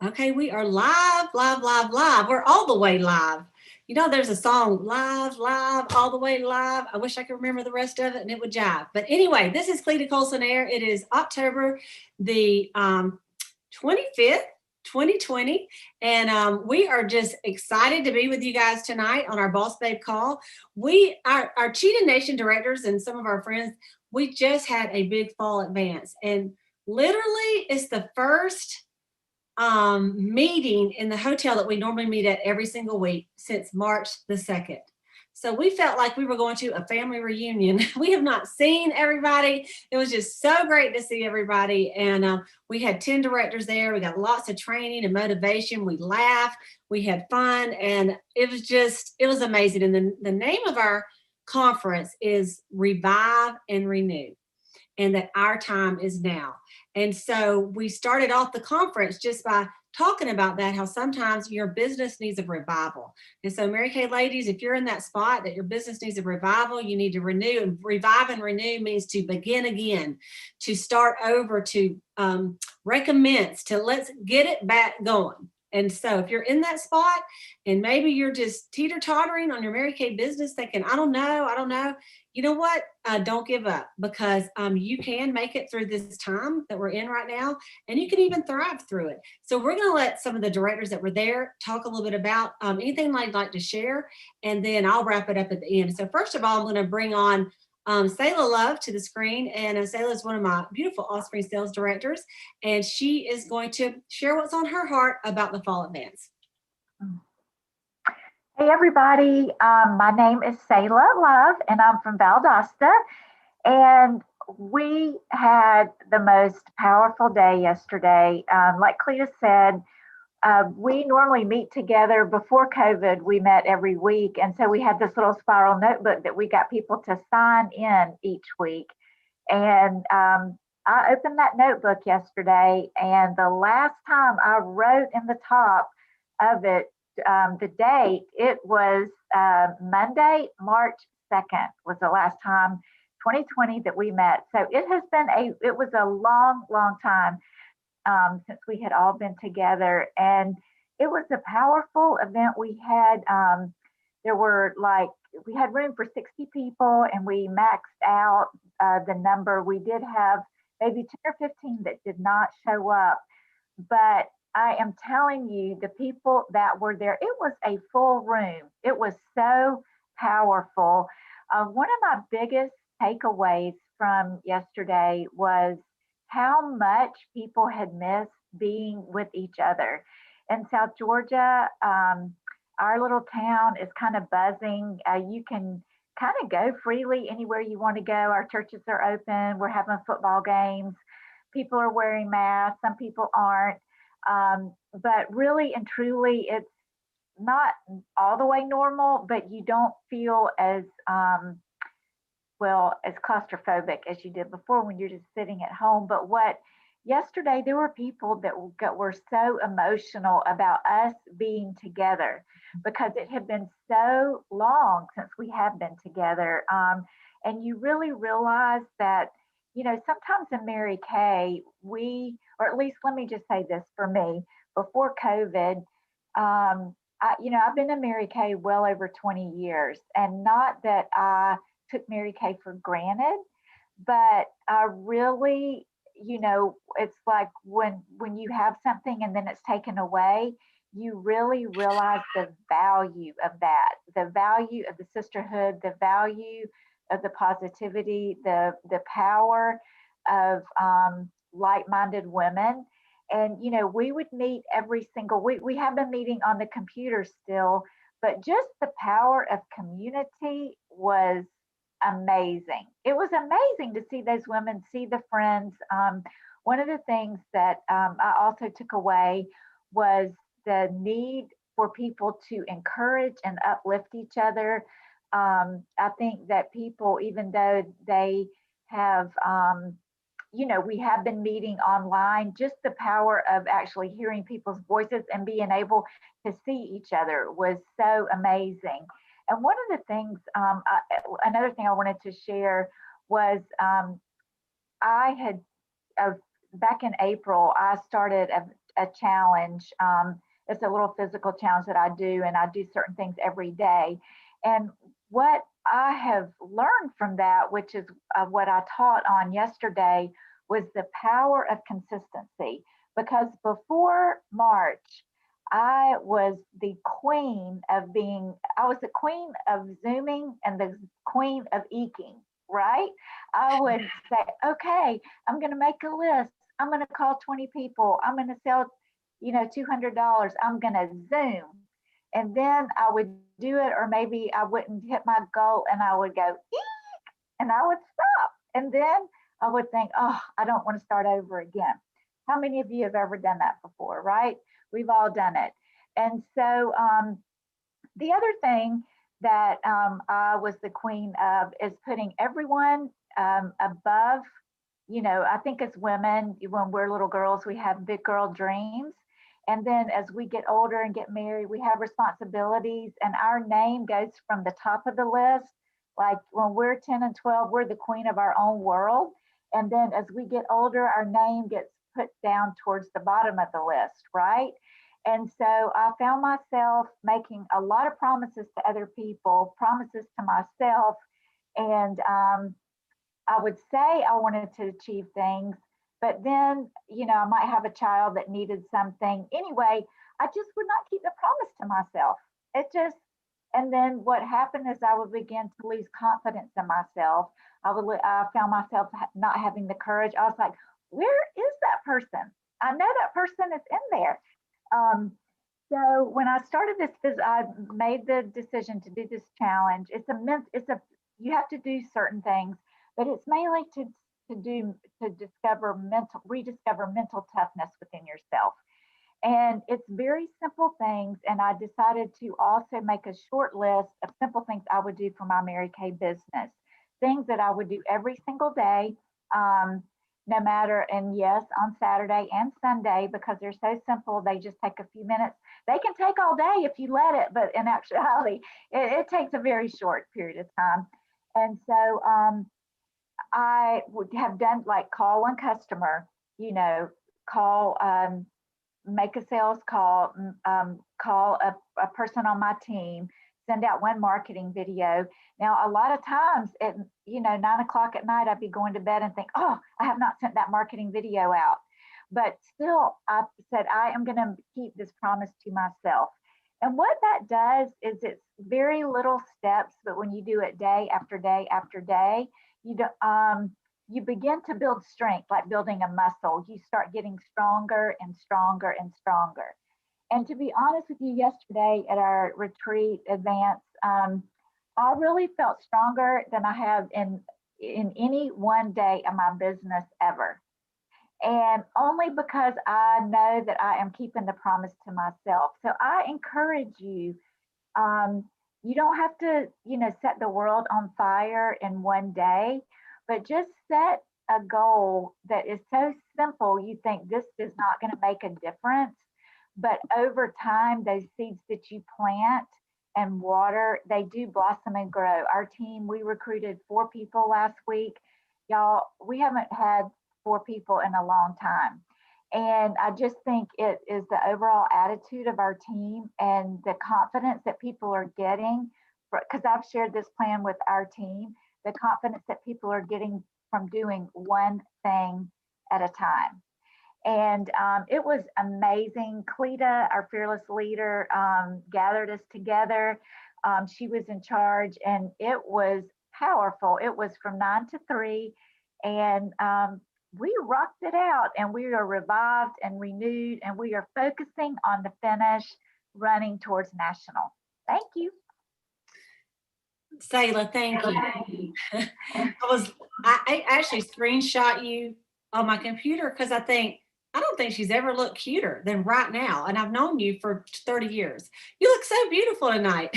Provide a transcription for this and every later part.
Okay, we are live, live, live, live. We're all the way live. You know, there's a song, live, live, all the way live. I wish I could remember the rest of it and it would jive. But anyway, this is Cleta Colson-Eyre. It is October the 25th, 2020. And we are just excited to be with you guys tonight on our Boss Babe call. Our Cheetah Nation directors and some of our friends, we just had a big fall advance. And literally, it's the first meeting in the hotel that we normally meet at every single week since March the 2nd. So we felt like we were going to a family reunion. We have not seen everybody. It was just so great to see everybody. And we had 10 directors there. We got lots of training and motivation. We laughed, we had fun, and it was amazing. And the name of our conference is Revive and Renew, and that our time is now. And so we started off the conference just by talking about that, how sometimes your business needs a revival. And so, Mary Kay ladies, if you're in that spot that your business needs a revival, you need to renew. And revive and renew means to begin again, to start over, to recommence, to let's get it back going. And so if you're in that spot and maybe you're just teeter-tottering on your Mary Kay business thinking, I don't know, you know what? Don't give up, because you can make it through this time that we're in right now, and you can even thrive through it. So we're going to let some of the directors that were there talk a little bit about anything they'd like to share, and then I'll wrap it up at the end. So first of all, I'm going to bring on Sayla Love to the screen, and Sayla is one of my beautiful off-screen sales directors, and she is going to share what's on her heart about the fall advance. Hey everybody, my name is Sayla Love and I'm from Valdosta, and we had the most powerful day yesterday. Like Cleta said, we normally meet together. Before COVID, we met every week, and so we had this little spiral notebook that we got people to sign in each week. And I opened that notebook yesterday, and the last time I wrote in the top of it the date, it was Monday, March 2nd was the last time, 2020, that we met. So it was a long, long time since we had all been together. And it was a powerful event. We had, we had room for 60 people, and we maxed out the number. We did have maybe 10 or 15 that did not show up. But I am telling you, the people that were there, it was a full room. It was so powerful. One of my biggest takeaways from yesterday was how much people had missed being with each other. In South Georgia, our little town is kind of buzzing. You can kind of go freely anywhere you want to go. Our churches are open. We're having football games. People are wearing masks. Some people aren't. But really and truly, it's not all the way normal, but you don't feel as as claustrophobic as you did before when you're just sitting at home. But yesterday, there were people that were so emotional about us being together, because it had been so long since we have been together. And you really realize that, sometimes in Mary Kay, or at least let me just say this for me, before COVID, I've been in Mary Kay well over 20 years, and not that I took Mary Kay for granted, but I really, it's like when you have something and then it's taken away, you really realize the value of that, the value of the sisterhood, the value of the positivity, the power of like-minded women. And we would meet every single week. We have been meeting on the computer still, but just the power of community was amazing. It was amazing to see those women, see the friends. One of the things that I also took away was the need for people to encourage and uplift each other. I think that people, even though they have, we have been meeting online, just the power of actually hearing people's voices and being able to see each other was so amazing. And one of the things, another thing I wanted to share was I had, back in April, I started a challenge. It's a little physical challenge that I do, and I do certain things every day. And what I have learned from that, which is what I taught on yesterday, was the power of consistency. Because before March, I was the queen of I was the queen of Zooming and the queen of eking, right? I would say, okay, I'm going to make a list. I'm going to call 20 people. I'm going to sell, $200. I'm going to Zoom. And then I would do it, or maybe I wouldn't hit my goal and I would go, eek, and I would stop. And then I would think, oh, I don't want to start over again. How many of you have ever done that before, right? We've all done it. And so the other thing that I was the queen of is putting everyone above, I think as women, when we're little girls, we have big girl dreams. And then as we get older and get married, we have responsibilities, and our name goes from the top of the list. Like when we're 10 and 12, we're the queen of our own world. And then as we get older, our name gets put down towards the bottom of the list, right? And so I found myself making a lot of promises to other people, promises to myself. And I would say I wanted to achieve things, but then, I might have a child that needed something. Anyway, I just would not keep the promise to myself. And then what happened is I would begin to lose confidence in myself. I found myself not having the courage. I was like, where is that person? I know that person is in there. So when I started this, I made the decision to do this challenge. You have to do certain things, but it's mainly to rediscover mental toughness within yourself. And it's very simple things. And I decided to also make a short list of simple things I would do for my Mary Kay business, things that I would do every single day, no matter, and yes, on Saturday and Sunday, because they're so simple, they just take a few minutes. They can take all day if you let it, but in actuality, it takes a very short period of time. And so I would have done like call one customer, call, make a sales call, call a person on my team, send out one marketing video. Now, a lot of times at 9:00 at night, I'd be going to bed and think, oh, I have not sent that marketing video out. But still, I said, I am going to keep this promise to myself. And what that does is it's very little steps, but when you do it day after day after day, you begin to build strength, like building a muscle. You start getting stronger and stronger and stronger. And to be honest with you, yesterday at our retreat advance, I really felt stronger than I have in any one day of my business ever. And only because I know that I am keeping the promise to myself. So I encourage you, you don't have to, set the world on fire in one day, but just set a goal that is so simple. You think this is not going to make a difference, but over time, those seeds that you plant and water, they do blossom and grow. Our team, we recruited 4 people last week. Y'all, we haven't had 4 people in a long time. And I just think it is the overall attitude of our team and the confidence that people are getting, because I've shared this plan with our team, the confidence that people are getting from doing one thing at a time. And it was amazing. Cleta, our fearless leader, gathered us together. She was in charge, and it was powerful. It was from 9 to 3, and we rocked it out, and we are revived and renewed, and we are focusing on the finish, running towards national. Thank you. Sayla, thank you. I actually screenshot you on my computer because I don't think she's ever looked cuter than right now. And I've known you for 30 years. You look so beautiful tonight.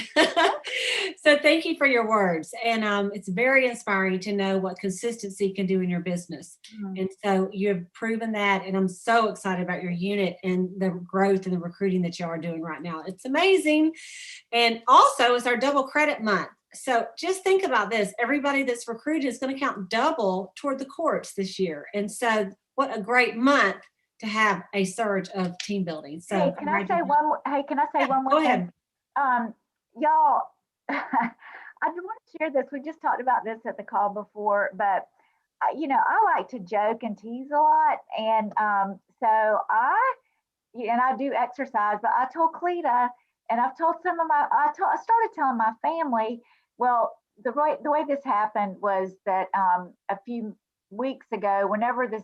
So thank you for your words. And it's very inspiring to know what consistency can do in your business. Mm-hmm. And so you have proven that. And I'm so excited about your unit and the growth and the recruiting that you are doing right now. It's amazing. And also, it's our double credit month. So just think about this. Everybody that's recruited is going to count double toward the courts this year. And so what a great month to have a surge of team building. So Hey, can I say one go more ahead. thing? Y'all, I do want to share this. We just talked about this at the call before, but I like to joke and tease a lot, and so I do exercise, but I told Cleta, and I've told some of I started telling my family. Well, the way this happened was that a few weeks ago, whenever this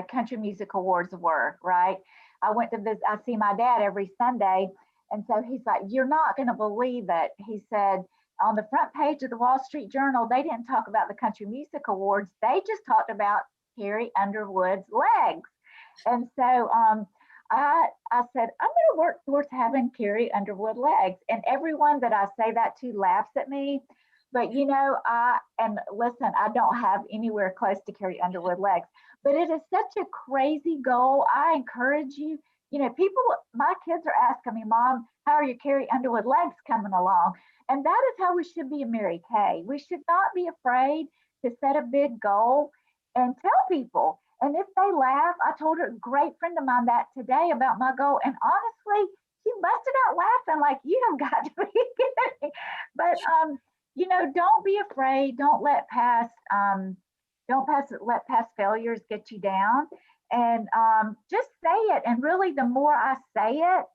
country music awards were, right, I went to visit. I see my dad every Sunday, and so he's like, "You're not going to believe it." He said, on the front page of the Wall Street Journal, they didn't talk about the country music awards. They just talked about Carrie Underwood's legs. And so I said, I'm going to work towards having Carrie Underwood legs. And everyone that I say that to laughs at me. But and listen, I don't have anywhere close to Carrie Underwood legs, but it is such a crazy goal. I encourage you. People, my kids are asking me, Mom, how are your Carrie Underwood legs coming along? And that is how we should be in Mary Kay. We should not be afraid to set a big goal and tell people. And if they laugh, I told a great friend of mine that today about my goal. And honestly, she busted out laughing like, you have got to be kidding. But don't be afraid. Don't let past failures get you down. And just say it. And really, the more I say it,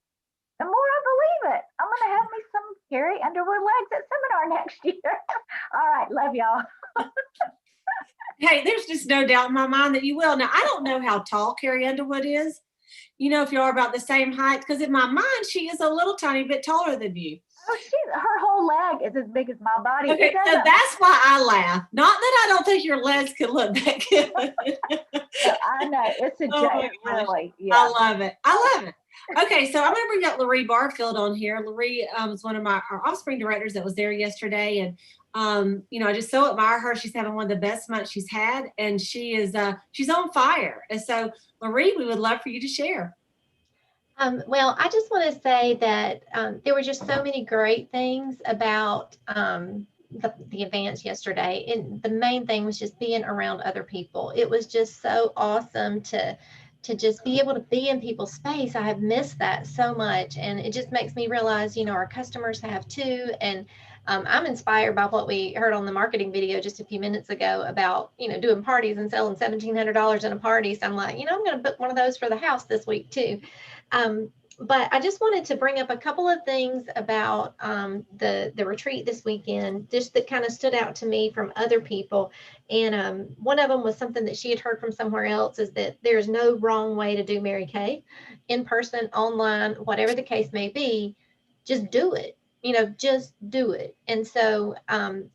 the more I believe it. I'm going to have me some Carrie Underwood legs at seminar next year. All right. Love y'all. Hey, there's just no doubt in my mind that you will. Now, I don't know how tall Carrie Underwood is. If you are about the same height, because in my mind, she is a little tiny bit taller than you. Oh, her whole leg is as big as my body. Okay, so that's why I laugh. Not that I don't think your legs could look that good. I know. It's a joke, really. Yeah. I love it. Okay, so I'm going to bring up Loree Barfield on here. Loree was one of our offspring directors that was there yesterday. And, I just so admire her. She's having one of the best months she's had. And she's on fire. And so, Loree, we would love for you to share. Well, I just want to say that there were just so many great things about the events yesterday. And the main thing was just being around other people. It was just so awesome to just be able to be in people's space. I have missed that so much. And it just makes me realize, our customers have too. And I'm inspired by what we heard on the marketing video just a few minutes ago about, doing parties and selling $1,700 in a party. So I'm like, I'm going to book one of those for the house this week too. But I just wanted to bring up a couple of things about the retreat this weekend, just that kind of stood out to me from other people. And one of them was something that she had heard from somewhere else, is that there's no wrong way to do Mary Kay, in person, online, whatever the case may be, just do it. Just do it. And so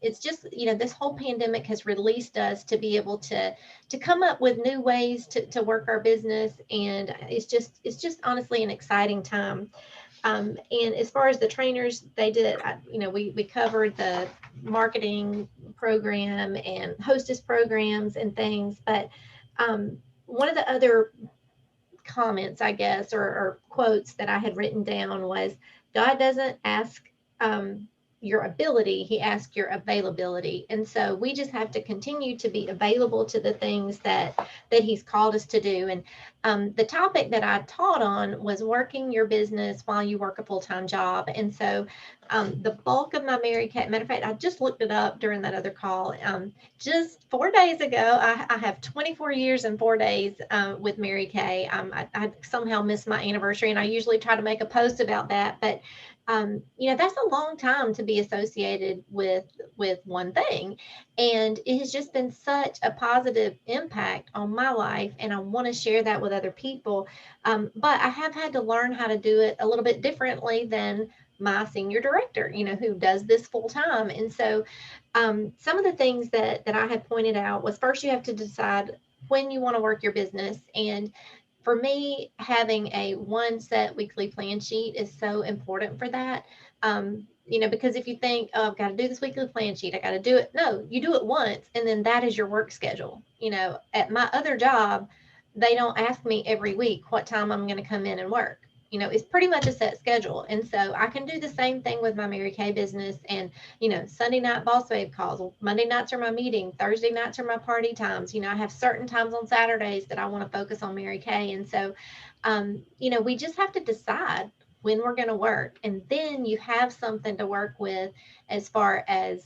it's just, this whole pandemic has released us to be able to come up with new ways to work our business. And it's just honestly an exciting time. And as far as the trainers, they did, we covered the marketing program and hostess programs and things. But one of the other comments, I guess, or quotes that I had written down was, God doesn't ask your ability, he asks your availability. And so we just have to continue to be available to the things that he's called us to do. And the topic that I taught on was working your business while you work a full-time job. And so the bulk of my Mary Kay, matter of fact, I just looked it up during that other call. Just 4 days ago, I have 24 years and 4 days with Mary Kay. I somehow missed my anniversary, and I usually try to make a post about that. But that's a long time to be associated with one thing. And it has just been such a positive impact on my life. And I want to share that with other people. But I have had to learn how to do it a little bit differently than my senior director, who does this full time. And so some of the things that I had pointed out was, first, you have to decide when you want to work your business. And for me, having a one set weekly plan sheet is so important for that. Because if you think, oh, I've got to do this weekly plan sheet, I got to do it. No, you do it once, and then that is your work schedule. At my other job, they don't ask me every week what time I'm going to come in and work. it's pretty much a set schedule. And so I can do the same thing with my Mary Kay business. And, Sunday night boss babe calls. Monday nights are my meeting. Thursday nights are my party times. I have certain times on Saturdays that I want to focus on Mary Kay. And so, we just have to decide when we're going to work. And then you have something to work with as far as,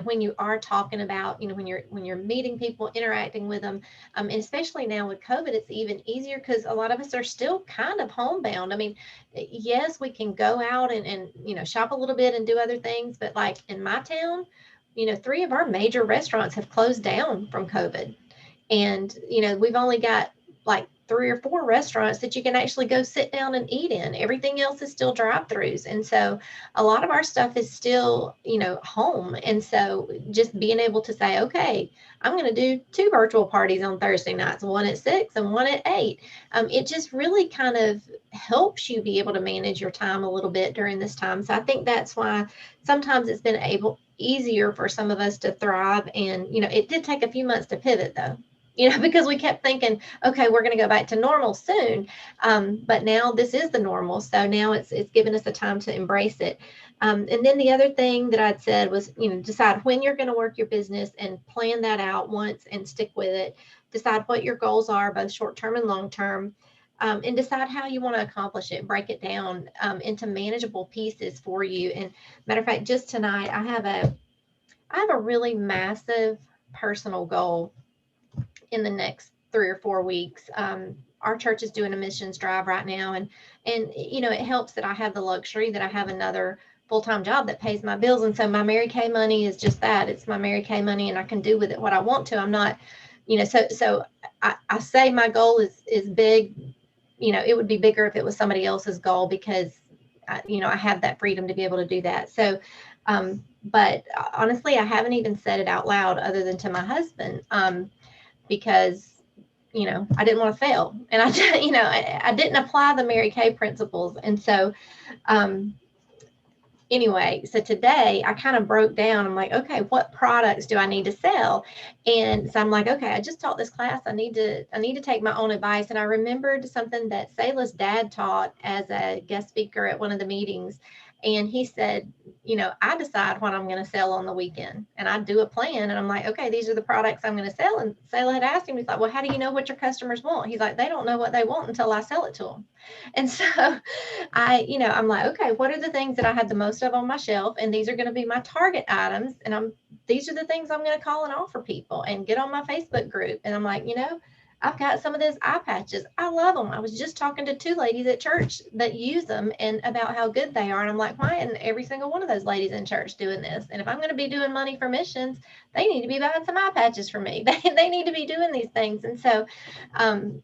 when you are talking about, when you're meeting people, interacting with them. And especially now with COVID, it's even easier because a lot of us are still kind of homebound. I mean, yes, we can go out and shop a little bit and do other things, but like in my town, 3 of our major restaurants have closed down from COVID. And, we've only got like 3 or 4 restaurants that you can actually go sit down and eat in. Everything else is still drive-throughs. And so a lot of our stuff is still, home. And so just being able to say, okay, I'm going to do 2 virtual parties on Thursday nights, one at 6 and one at 8. It just really kind of helps you be able to manage your time a little bit during this time. So I think that's why sometimes it's been easier for some of us to thrive. And, it did take a few months to pivot though, because we kept thinking, okay, we're going to go back to normal soon. But now this is the normal. So now it's given us the time to embrace it. And then the other thing that I'd said was, decide when you're going to work your business and plan that out once and stick with it. Decide what your goals are, both short-term and long-term. And decide how you want to accomplish it. Break it down into manageable pieces for you. And matter of fact, just tonight, I have a really massive personal goal in the next 3 or 4 weeks. Our church is doing a missions drive right now, and it helps that I have the luxury that I have another full-time job that pays my bills, and so my Mary Kay money is just that. It's my Mary Kay money, and I can do with it what I want to. I'm not, so I say my goal is big. It would be bigger if it was somebody else's goal because I have that freedom to be able to do that. So but honestly, I haven't even said it out loud other than to my husband. Because I didn't want to fail, and I didn't apply the Mary Kay principles. And so anyway, so today I kind of broke down. I'm like, okay, what products do I need to sell? And so I'm like, okay, I just taught this class. I need to take my own advice. And I remembered something that Sayla's dad taught as a guest speaker at one of the meetings. And he said, I decide what I'm going to sell on the weekend, and I do a plan. And I'm like, okay, these are the products I'm going to sell. And Sayla had asked him, he's like, well, how do you know what your customers want? He's like, they don't know what they want until I sell it to them. And so I'm like, okay, what are the things that I have the most of on my shelf? And these are going to be my target items. And these are the things I'm going to call and offer people and get on my Facebook group. And I'm like, I've got some of those eye patches. I love them. I was just talking to 2 ladies at church that use them and about how good they are. And I'm like, why isn't every single one of those ladies in church doing this? And if I'm going to be doing money for missions, they need to be buying some eye patches for me. They need to be doing these things. And so,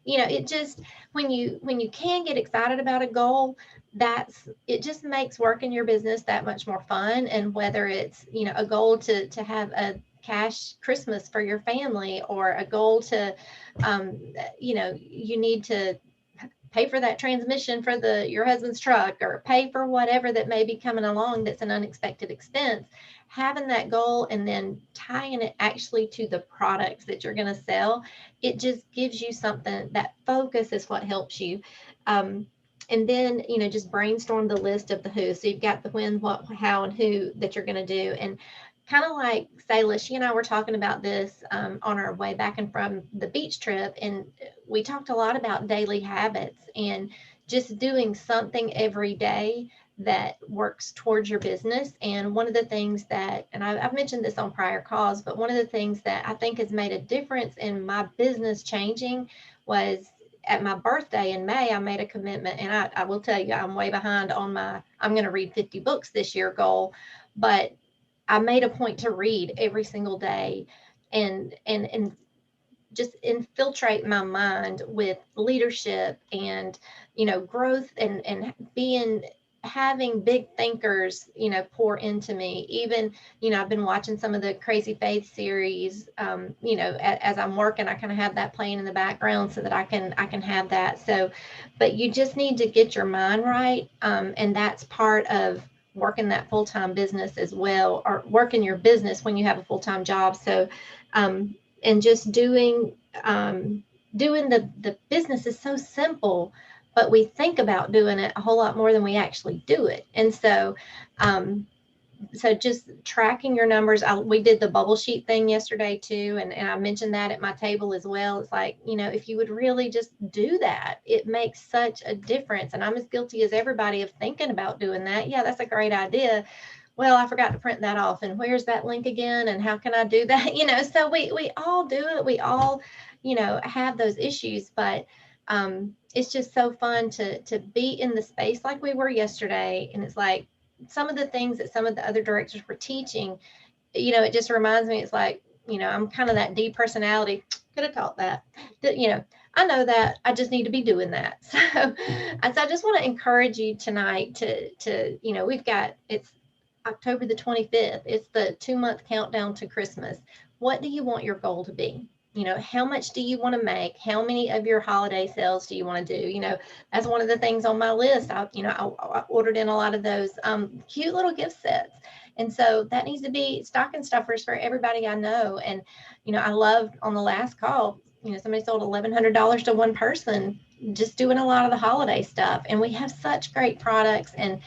it just, when you can get excited about a goal, it just makes working your business that much more fun. And whether it's, a goal to have a cash Christmas for your family, or a goal to, you need to pay for that transmission for your husband's truck, or pay for whatever that may be coming along that's an unexpected expense. Having that goal and then tying it actually to the products that you're going to sell, it just gives you something. That focus is what helps you. And then, just brainstorm the list of the who. So you've got the when, what, how, and who that you're going to do. And kind of like Sayla, she and I were talking about this on our way back and from the beach trip. And we talked a lot about daily habits and just doing something every day that works towards your business. And one of the things that, and I've mentioned this on prior calls, but one of the things that I think has made a difference in my business changing was at my birthday in May, I made a commitment. And I will tell you, I'm way behind on I'm going to read 50 books this year goal, but I made a point to read every single day and just infiltrate my mind with leadership and, growth and having big thinkers, pour into me. Even, I've been watching some of the Crazy Faith series, as I'm working, I kind of have that playing in the background so that I can have that. So, but you just need to get your mind right. And that's part of working that full-time business as well, or working your business when you have a full-time job. So, and just doing the business is so simple, but we think about doing it a whole lot more than we actually do it. And so, so just tracking your numbers. We did the bubble sheet thing yesterday too. And I mentioned that at my table as well. It's like, if you would really just do that, it makes such a difference. And I'm as guilty as everybody of thinking about doing that. Yeah, that's a great idea. Well, I forgot to print that off, and where's that link again? And how can I do that? So we all do it. We all, have those issues, but it's just so fun to be in the space like we were yesterday. And it's like some of the things that some of the other directors were teaching, it just reminds me, it's like, I'm kind of that D personality. Could have taught that, I know that I just need to be doing that. So I just want to encourage you tonight to, it's October the 25th. It's the 2-month countdown to Christmas. What do you want your goal to be? How much do you want to make? How many of your holiday sales do you want to do? That's one of the things on my list. I ordered in a lot of those cute little gift sets. And so that needs to be stocking stuffers for everybody I know. And, I love on the last call, somebody sold $1,100 to one person just doing a lot of the holiday stuff. And we have such great products, and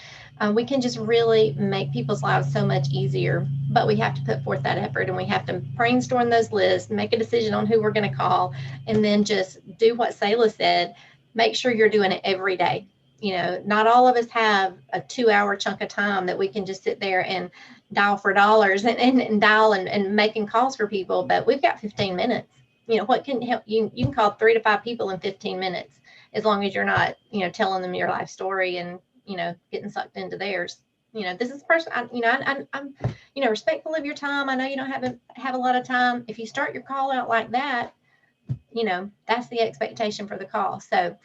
we can just really make people's lives so much easier, but we have to put forth that effort, and we have to brainstorm those lists, make a decision on who we're going to call, and then just do what Sayla said. Make sure you're doing it every day. Not all of us have a 2-hour chunk of time that we can just sit there and dial for dollars and dial and making calls for people, but we've got 15 minutes. What can help you? You can call 3 to 5 people in 15 minutes, as long as you're not, telling them your life story and, getting sucked into theirs. This is person. I'm, respectful of your time. I know you don't have a lot of time. If you start your call out like that, that's the expectation for the call. So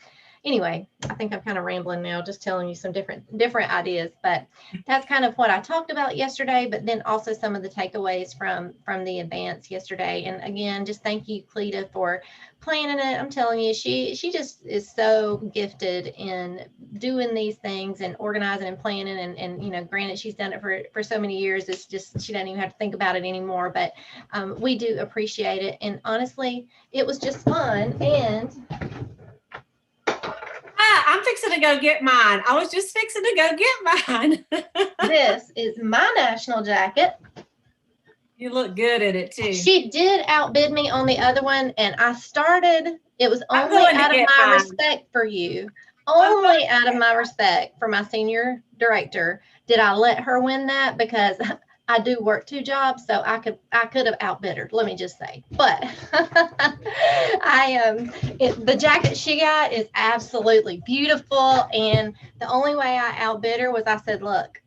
anyway, I think I'm kind of rambling now, just telling you some different ideas, but that's kind of what I talked about yesterday, but then also some of the takeaways from the advance yesterday. And again, just thank you, Cleta, for planning it. I'm telling you, she just is so gifted in doing these things and organizing and planning. And granted, she's done it for so many years. It's just, she doesn't even have to think about it anymore, but we do appreciate it. And honestly, it was just fun. And I'm fixing to go get mine. I was just fixing to go get mine. This is my national jacket. You look good at it too. She did outbid me on the other one, and I started, it was only out of my respect for you. Only out of my respect for my senior director did I let her win that, because I do work 2 jobs, so I could have outbid her, let me just say. But the jacket she got is absolutely beautiful, and the only way I outbid her was I said, look,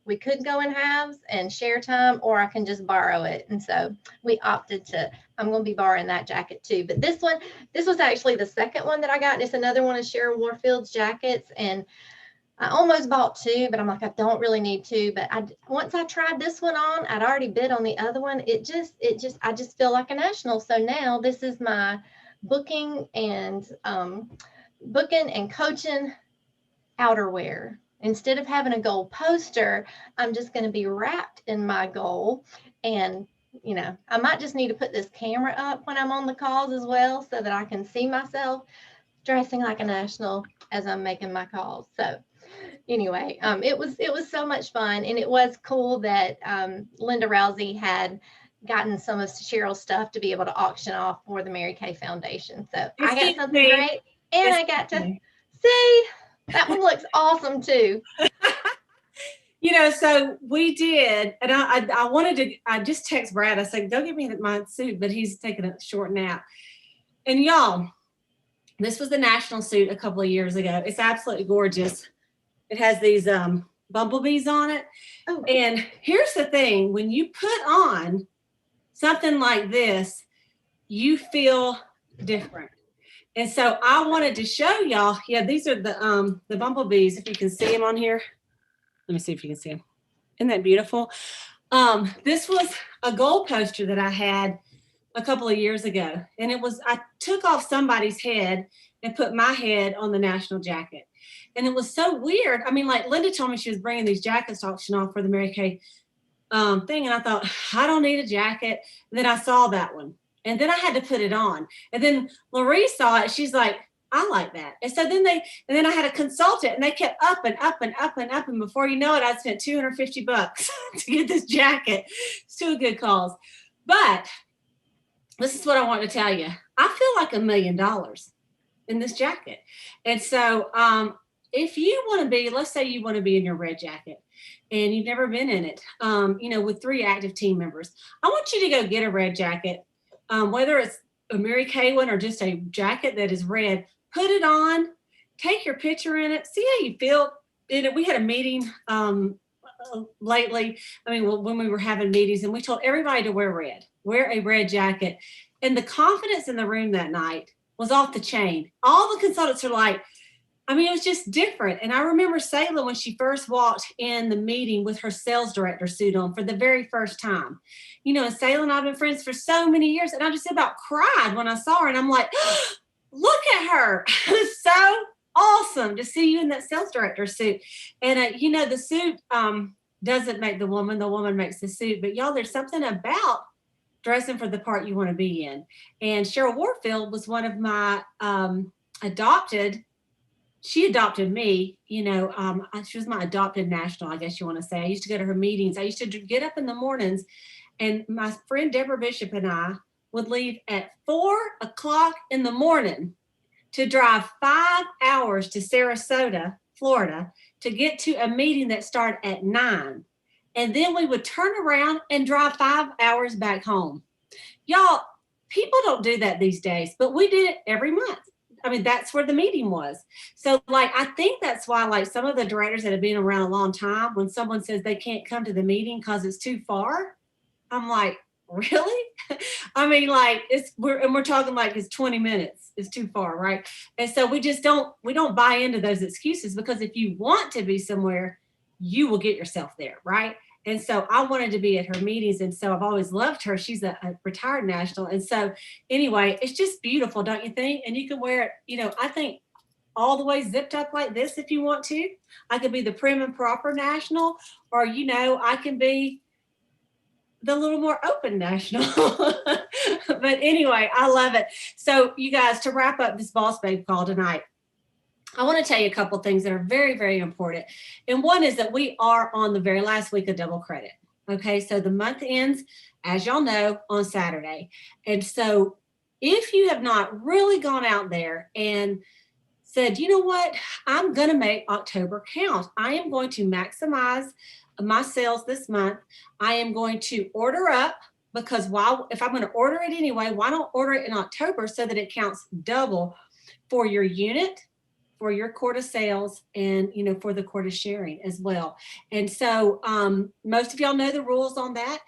we could go in halves and share time, or I can just borrow it. And so we opted to, I'm going to be borrowing that jacket too. But this was actually the second one that I got. And it's another one of Cheryl Warfield's jackets. And I almost bought 2, but I'm like, I don't really need 2. But once I tried this one on, I'd already bid on the other one. I just feel like a national. So now this is my booking and coaching outerwear. Instead of having a gold poster, I'm just going to be wrapped in my gold. And, I might just need to put this camera up when I'm on the calls as well, so that I can see myself dressing like a national as I'm making my calls. So anyway, it was so much fun. And it was cool that Linda Rousey had gotten some of Cheryl's stuff to be able to auction off for the Mary Kay Foundation. So I got something great, and I got to see. That one looks awesome too. So we did, and I just text Brad. I said, go get me my suit, but he's taking a short nap. And y'all, this was the national suit a couple of years ago. It's absolutely gorgeous. It has these bumblebees on it. Oh. And here's the thing, when you put on something like this, you feel different. And so I wanted to show y'all, these are the bumblebees, if you can see them on here. Let me see if you can see them. Isn't that beautiful? This was a gold poster that I had a couple of years ago. And I took off somebody's head and put my head on the national jacket. And it was so weird. I mean, like Linda told me she was bringing these jackets to auction off for the Mary Kay thing. And I thought, I don't need a jacket. And then I saw that one. And then I had to put it on. And then Loree saw it. She's like, I like that. And so then I had a consultant, and they kept up and up and up and up. And before you know it, I spent $250 to get this jacket. It's two good calls. But this is what I want to tell you. I feel like $1 million in this jacket. And so if you want to be, let's say you want to be in your red jacket and you've never been in it, with 3 active team members, I want you to go get a red jacket, whether it's a Mary Kay one or just a jacket that is red, put it on, take your picture in it, see how you feel in it. We had a meeting lately. When we were having meetings, and we told everybody to wear a red jacket. And the confidence in the room that night was off the chain. All the consultants are like, it was just different. And I remember Sayla when she first walked in the meeting with her sales director suit on for the very first time. And Sayla and I have been friends for so many years. And I just about cried when I saw her. And I'm like, look at her. It was so awesome to see you in that sales director suit. And, the suit doesn't make the woman makes the suit. But y'all, there's something about dressing for the part you want to be in. And Cheryl Warfield was one of my she adopted me, she was my adopted national, I guess you want to say. I used to go to her meetings. I used to get up in the mornings, and my friend Deborah Bishop and I would leave at 4:00 in the morning to drive 5 hours to Sarasota, Florida, to get to a meeting that started at 9. And then we would turn around and drive 5 hours back home. Y'all, people don't do that these days, but we did it every month. That's where the meeting was. So I think that's why some of the directors that have been around a long time, when someone says they can't come to the meeting because it's too far, I'm like, really? We're talking it's 20 minutes. It's too far, right? And so we don't buy into those excuses, because if you want to be somewhere, you will get yourself there, right? And so I wanted to be at her meetings. And so I've always loved her. She's a retired national. And so anyway, it's just beautiful, don't you think? And you can wear it, I think all the way zipped up like this if you want to. I could be the prim and proper national, or, I can be the little more open national. But anyway, I love it. So you guys, to wrap up this Boss Babe call tonight, I want to tell you a couple of things that are very, very important. And one is that we are on the very last week of double credit. Okay, so the month ends, as y'all know, on Saturday. And so if you have not really gone out there and said, you know what, I'm going to make October count. I am going to maximize my sales this month. I am going to order up, because if I'm going to order it anyway, why don't order it in October so that it counts double for your unit, for your quota sales, and for the quota sharing as well. And so most of y'all know the rules on that.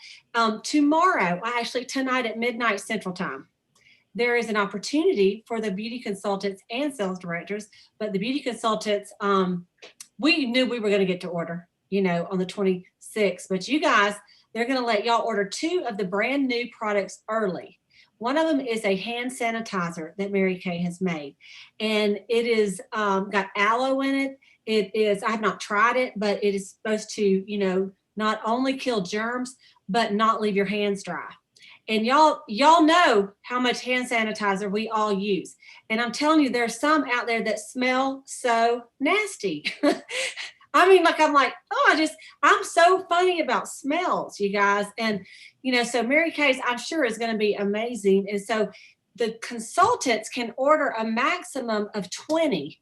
Tonight at midnight Central Time, there is an opportunity for the beauty consultants and sales directors. But the beauty consultants, we knew we were going to get to order, on the 26th. But you guys, they're going to let y'all order 2 of the brand new products early. One of them is a hand sanitizer that Mary Kay has made. And it is got aloe in it. I have not tried it, but it is supposed to, not only kill germs, but not leave your hands dry. And y'all know how much hand sanitizer we all use. And I'm telling you, there's some out there that smell so nasty. I'm like, I'm so funny about smells, you guys. And, so Mary Kay's, I'm sure, is going to be amazing. And so the consultants can order a maximum of 20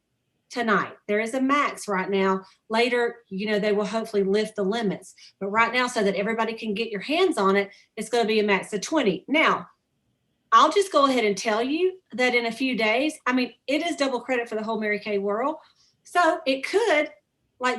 tonight. There is a max right now. Later, they will hopefully lift the limits. But right now, so that everybody can get your hands on it, it's going to be a max of 20. Now, I'll just go ahead and tell you that in a few days, it is double credit for the whole Mary Kay world. So it could,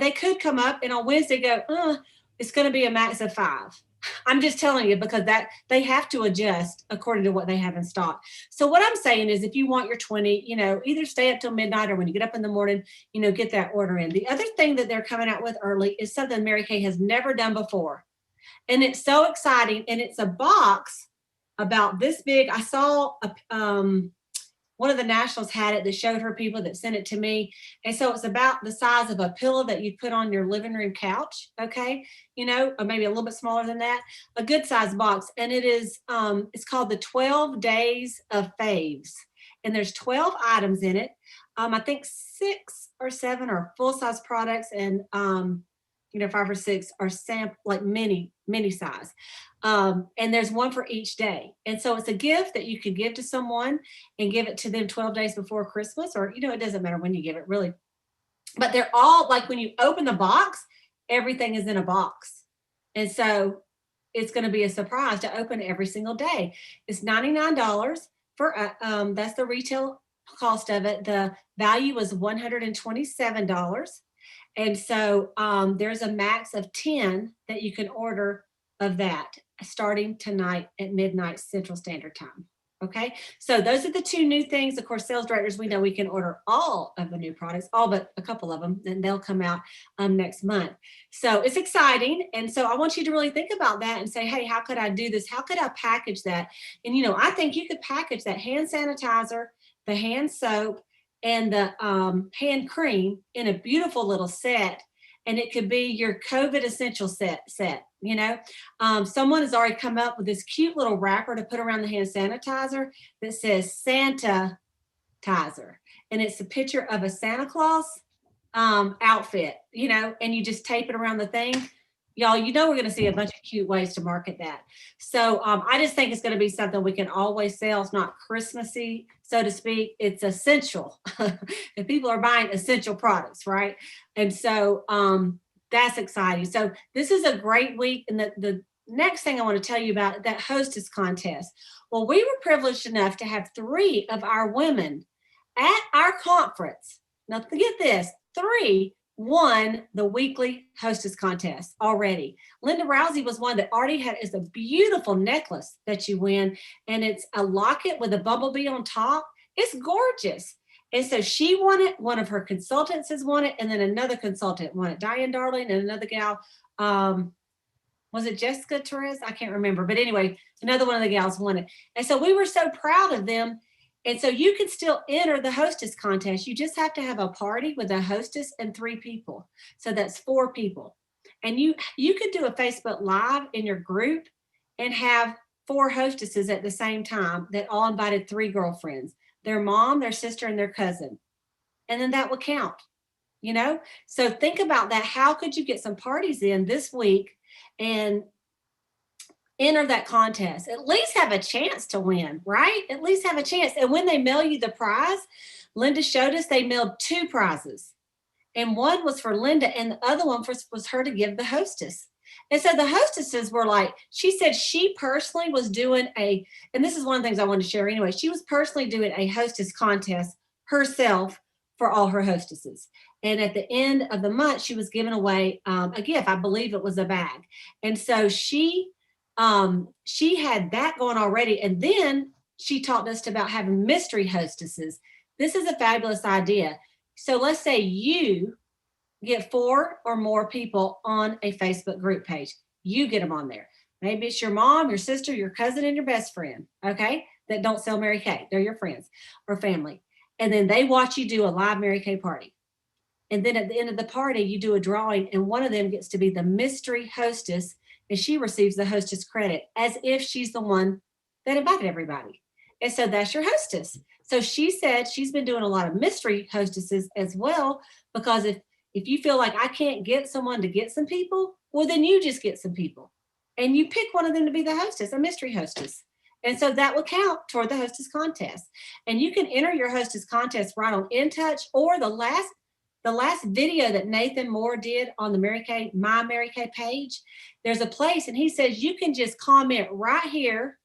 they could come up and on Wednesday go, it's going to be a max of 5. I'm just telling you, because that they have to adjust according to what they have in stock. So what I'm saying is, if you want your 20, either stay up till midnight, or when you get up in the morning, get that order in. The other thing that they're coming out with early is something Mary Kay has never done before. And it's so exciting. And it's a box about this big. I saw one of the nationals had it that showed her people that sent it to me. And so it's about the size of a pillow that you put on your living room couch. Okay. Or maybe a little bit smaller than that, a good size box. And it is, it's called the 12 Days of Faves. and there's 12 items in it. I think 6 or 7 are full-size products, and 5 or 6 are like mini size. And there's one for each day. And so it's a gift that you could give to someone and give it to them 12 days before Christmas, or, it doesn't matter when you give it really. But they're all like, when you open the box, everything is in a box. And so it's going to be a surprise to open every single day. It's $99 for, that's the retail cost of it. The value was $127. And so there's a max of 10 that you can order of that starting tonight at midnight Central Standard Time. Okay, so those are the 2 new things. Of course, sales directors, we know we can order all of the new products, all but a couple of them, and they'll come out next month. So it's exciting. And so I want you to really think about that and say, hey, how could I do this? How could I package that? And, I think you could package that hand sanitizer, the hand soap, and the hand cream in a beautiful little set. And it could be your COVID essential set. Someone has already come up with this cute little wrapper to put around the hand sanitizer that says Sanitizer. And it's a picture of a Santa Claus outfit, and you just tape it around the thing. Y'all, we're going to see a bunch of cute ways to market that. So I just think it's going to be something we can always sell. It's not Christmassy, so to speak. It's essential. And people are buying essential products, right? And so that's exciting. So this is a great week. And the next thing I want to tell you about, that hostess contest. Well, we were privileged enough to have 3 of our women at our conference. Now, get this, 3 won the weekly hostess contest already. Linda Rousey was one that already is a beautiful necklace that you win, and it's a locket with a bumblebee on top. It's gorgeous. And so she won it. One of her consultants has won it, and then another consultant won it. Diane Darling and another gal, was it Jessica Torres? I can't remember. But anyway, another one of the gals won it. And so we were so proud of them. And so you can still enter the hostess contest. You just have to have a party with a hostess and 3 people. So that's 4 people. And you could do a Facebook Live in your group and have 4 hostesses at the same time that all invited 3 girlfriends, their mom, their sister, and their cousin. And then that would count, So think about that. How could you get some parties in this week and enter that contest? At least have a chance to win, right? At least have a chance. And when they mail you the prize, Linda showed us they mailed 2 prizes. And one was for Linda, and the other one was her to give the hostess. And so the hostesses were like, she said she personally was doing and this is one of the things I wanted to share anyway, she was personally doing a hostess contest herself for all her hostesses. And at the end of the month, she was giving away a gift. I believe it was a bag. And so she had that going already. And then she talked us about having mystery hostesses. This is a fabulous idea. So let's say you get 4 or more people on a Facebook group page. You get them on there. Maybe it's your mom, your sister, your cousin, and your best friend, okay, that don't sell Mary Kay. They're your friends or family. And then they watch you do a live Mary Kay party. And then at the end of the party, you do a drawing, and one of them gets to be the mystery hostess, and she receives the hostess credit as if she's the one that invited everybody. And so that's your hostess. So she said she's been doing a lot of mystery hostesses as well, because if you feel like I can't get someone to get some people, well, then you just get some people and you pick one of them to be the hostess, a mystery hostess. And so that will count toward the hostess contest. And you can enter your hostess contest right on InTouch, or the last video that Nathan Moore did on the My Mary Kay page. There's a place, and he says you can just comment right here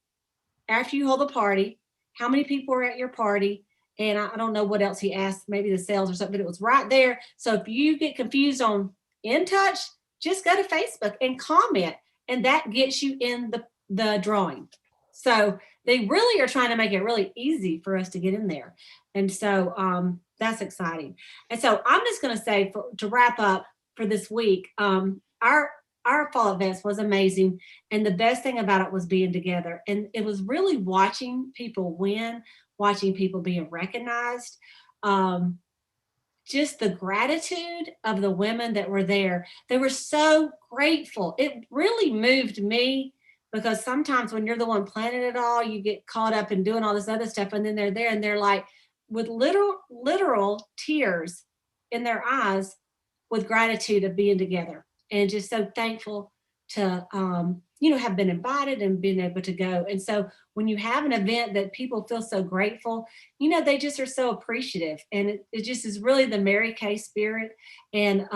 after you hold the party, how many people are at your party. And I don't know what else he asked, maybe the sales or something, but it was right there. So if you get confused on InTouch, just go to Facebook and comment, and that gets you in the drawing. So they really are trying to make it really easy for us to get in there. And so that's exciting. And so I'm just going to say, to wrap up for this week, our fall events was amazing. And the best thing about it was being together. And it was really watching people win, watching people being recognized, just the gratitude of the women that were there. They were so grateful. It really moved me because sometimes when you're the one planning it all, you get caught up in doing all this other stuff. And then they're there and they're like with literal tears in their eyes with gratitude of being together and just so thankful to, have been invited and been able to go. And so when you have an event that people feel so grateful, they just are so appreciative. And it just is really the Mary Kay spirit. And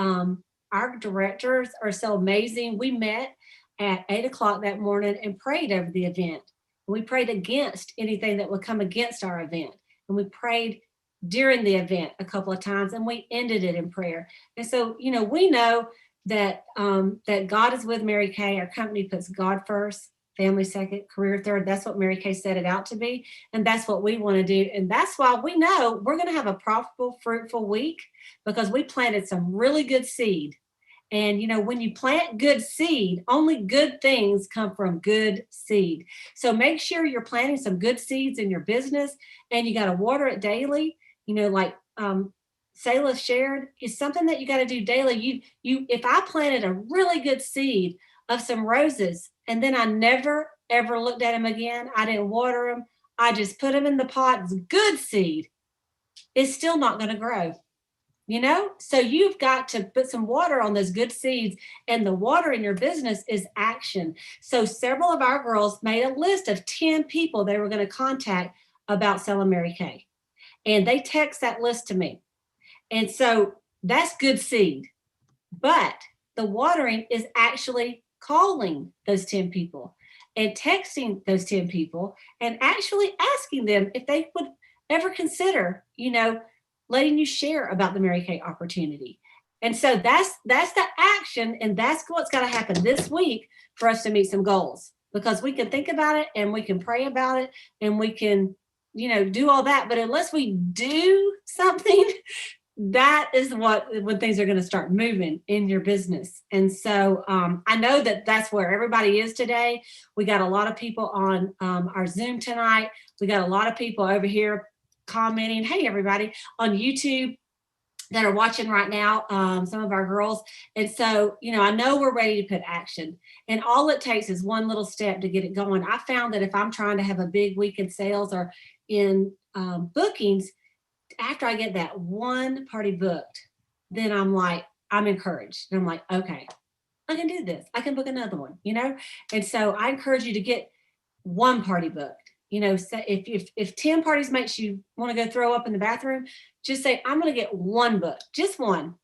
our directors are so amazing. We met at 8 o'clock that morning and prayed over the event. We prayed against anything that would come against our event. And we prayed during the event a couple of times, and we ended it in prayer. And so, we know that that God is with Mary Kay. Our company puts God first, family second, career third. That's what Mary Kay set it out to be, and that's what we want to do. And that's why we know we're going to have a profitable, fruitful week, because we planted some really good seed. And, when you plant good seed, only good things come from good seed. So make sure you're planting some good seeds in your business, and you got to water it daily. Like Sayla shared, is something that you got to do daily. If I planted a really good seed of some roses and then I never, ever looked at them again, I didn't water them, I just put them in the pot, it's good seed, it's still not going to grow. So you've got to put some water on those good seeds, and the water in your business is action. So several of our girls made a list of 10 people they were going to contact about selling Mary Kay, and they text that list to me. And so that's good seed, but the watering is actually calling those 10 people and texting those 10 people and actually asking them if they would ever consider, letting you share about the Mary Kay opportunity. And so that's the action, and that's what's got to happen this week for us to meet some goals, because we can think about it and we can pray about it and we can, do all that. But unless we do something, that is when things are going to start moving in your business. And so I know that that's where everybody is today. We got a lot of people on our Zoom tonight. We got a lot of people over here commenting, hey, everybody, on YouTube that are watching right now, some of our girls. And so, I know we're ready to put action, and all it takes is one little step to get it going. I found that if I'm trying to have a big week in sales or in bookings, after I get that one party booked, then I'm encouraged. And I'm like, okay, I can do this. I can book another one, And so I encourage you to get one party booked. Say if 10 parties makes you want to go throw up in the bathroom, just say, I'm going to get one book, just one,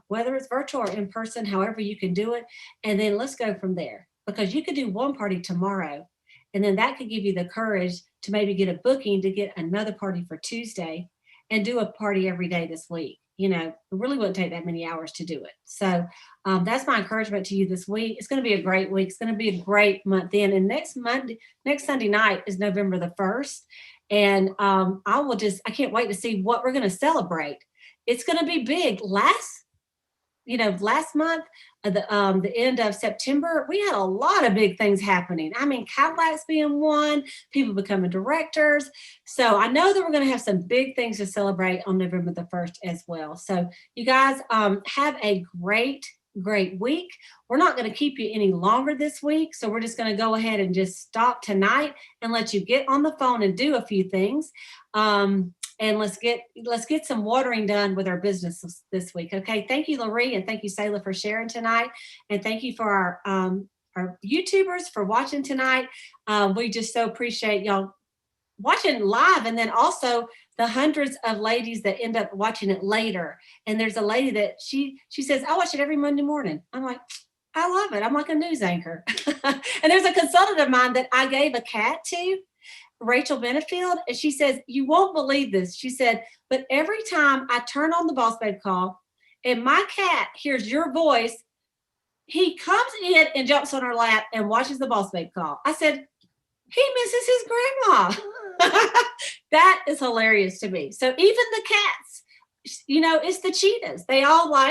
whether it's virtual or in person, however you can do it. And then let's go from there, because you could do one party tomorrow, and then that could give you the courage to maybe get a booking to get another party for Tuesday and do a party every day this week. It really wouldn't take that many hours to do it. So that's my encouragement to you this week. It's going to be a great week. It's going to be a great month in. And next Sunday night is November the 1st. And I can't wait to see what we're going to celebrate. It's going to be big. Last month, the end of September, we had a lot of big things happening. I mean, Cadillacs being one, people becoming directors. So I know that we're going to have some big things to celebrate on November the 1st as well. So you guys have a great week. We're not going to keep you any longer this week. So we're just going to go ahead and just stop tonight and let you get on the phone and do a few things. And let's get some watering done with our business this week. Okay. Thank you, Loree, and thank you, Sayla, for sharing tonight. And thank you for our YouTubers for watching tonight. We just so appreciate y'all watching live, and then also the hundreds of ladies that end up watching it later. And there's a lady that she says, I watch it every Monday morning. I'm like, I love it. I'm like a news anchor. And there's a consultant of mine that I gave a cat to, Rachel Benefield, and she says, you won't believe this. She said, but every time I turn on the Boss Babe call and my cat hears your voice, he comes in and jumps on her lap and watches the Boss Babe call. I said, he misses his grandma. That is hilarious to me. So even the cats, it's the cheetahs. They all like